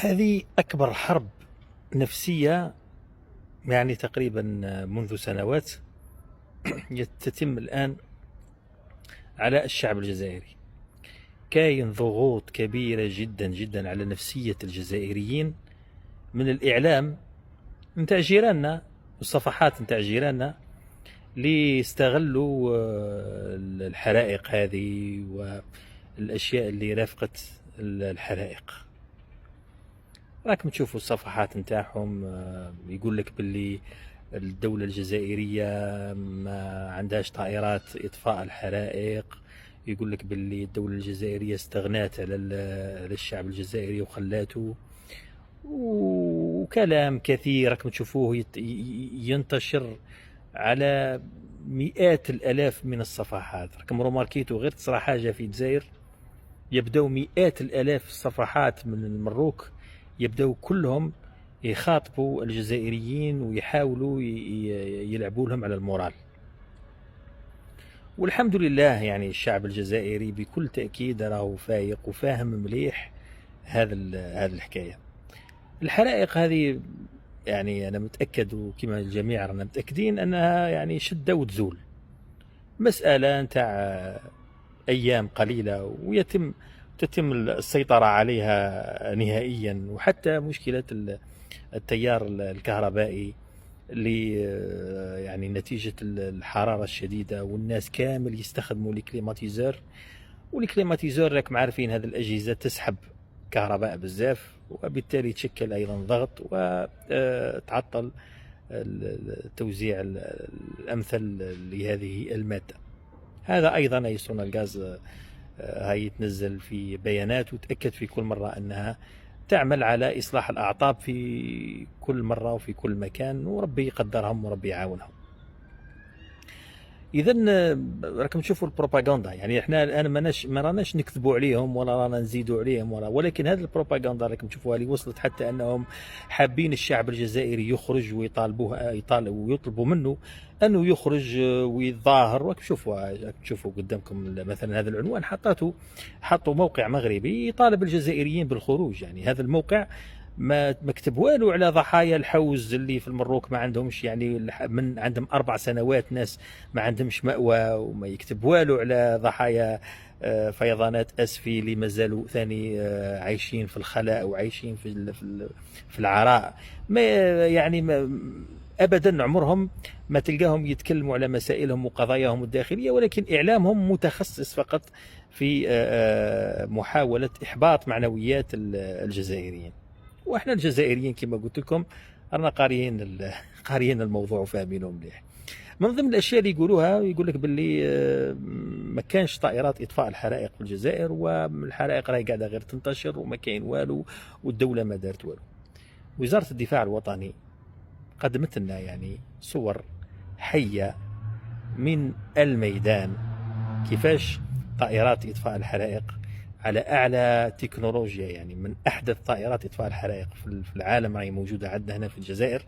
هذه أكبر حرب نفسية يعني تقريبا منذ سنوات تتم الآن على الشعب الجزائري. كاين ضغوط كبيرة جدا جدا على نفسية الجزائريين من الإعلام نتاع جيراننا والصفحات نتاع جيراننا اللي استغلوا الحرائق هذه والأشياء اللي رافقت الحرائق. راكم تشوفوا الصفحات نتاعهم يقول لك باللي الدولة الجزائرية ما عندهاش طائرات إطفاء الحرائق، يقول لك باللي الدولة الجزائرية استغنات على الشعب الجزائري وخلاته، وكلام كثير راكم تشوفوه ينتشر على مئات الآلاف من الصفحات. راكم روماركيتو غير تصرى حاجة في الجزائر يبدأوا مئات الآلاف الصفحات من المروك يبدأوا كلهم يخاطبوا الجزائريين ويحاولوا يلعبوا لهم على المورال. والحمد لله يعني الشعب الجزائري بكل تأكيد راهو فايق وفاهم مليح هذا الحكاية. الحرائق هذه يعني أنا متأكد وكما الجميع رانا متأكدين أنها يعني شدة وتزول، مسألة نتاع أيام قليلة تتم السيطرة عليها نهائيا. وحتى مشكلة التيار الكهربائي اللي يعني نتيجة الحرارة الشديدة والناس كامل يستخدموا الكليماتيزور، والكليماتيزور راكم عارفين هذه الأجهزة تسحب كهرباء بزاف، وبالتالي تشكل أيضا ضغط وتعطل توزيع الأمثل لهذه المادة. هذا أيضا يصون الغاز هاي تنزل في بيانات وتأكد في كل مرة أنها تعمل على إصلاح الأعطاب في كل مرة وفي كل مكان، وربي يقدرهم وربي يعاونهم. إذا راكم تشوفوا البروباغندا، يعني احنا الآن ما راناش نكذبوا عليهم ولا رانا نزيدوا عليهم ولكن هذه البروباغندا راكم تشوفوها اللي وصلت حتى أنهم حابين الشعب الجزائري يخرج ويطلبوا منه أنه يخرج ويتظاهر. راكم تشوفوا قدامكم مثلا هذا العنوان حطوا موقع مغربي يطالب الجزائريين بالخروج. يعني هذا الموقع ما كتب والو على ضحايا الحوز اللي في المروك ما عندهمش، يعني من عندهم 4 سنوات ناس ما عندهمش مأوى، وما يكتب والو على ضحايا فيضانات أسفي اللي ما زالوا ثاني عايشين في الخلاء وعايشين في العراء. ما يعني ابدا عمرهم ما تلقاهم يتكلموا على مسائلهم وقضاياهم الداخليه، ولكن اعلامهم متخصص فقط في محاوله احباط معنويات الجزائريين. واحنا الجزائريين كما قلت لكم رانا قاريين الموضوع وفاهمينه مليح. من ضمن الاشياء اللي يقولوها يقول لك باللي ما كانش طائرات اطفاء الحرائق في الجزائر، والحرائق راهي قاعده غير تنتشر وما كاين والو والدوله ما دارت والو. وزاره الدفاع الوطني قدمت لنا يعني صور حيه من الميدان كيفاش طائرات اطفاء الحرائق على اعلى تكنولوجيا، يعني من احدث طائرات اطفاء الحرائق في العالم راهي موجوده عندنا هنا في الجزائر،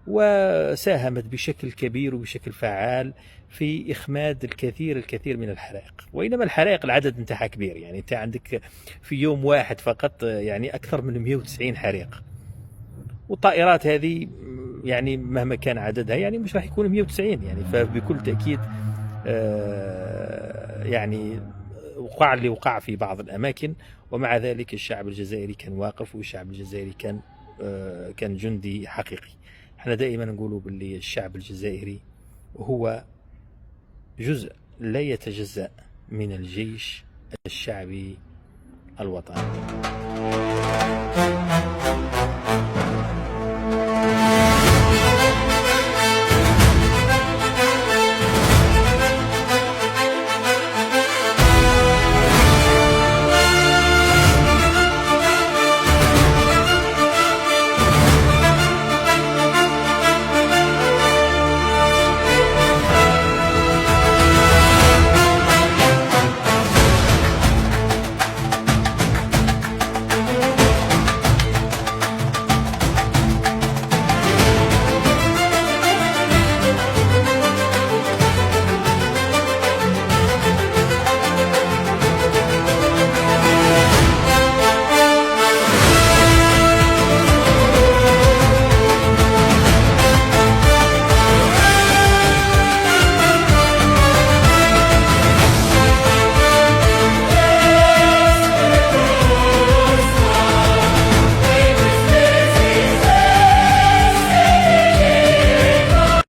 وساهمت بشكل كبير وبشكل فعال في اخماد الكثير من الحرائق. وانما الحرائق العدد نتاعها كبير، يعني انت عندك في يوم واحد فقط يعني اكثر من 190 حريق، والطائرات هذه يعني مهما كان عددها يعني مش راح يكون 190 يعني، فبكل تاكيد يعني وقع اللي وقع في بعض الأماكن، ومع ذلك الشعب الجزائري كان واقف، والشعب الجزائري كان جندي حقيقي. احنا دائما نقولوا باللي الشعب الجزائري هو جزء لا يتجزأ من الجيش الشعبي الوطني.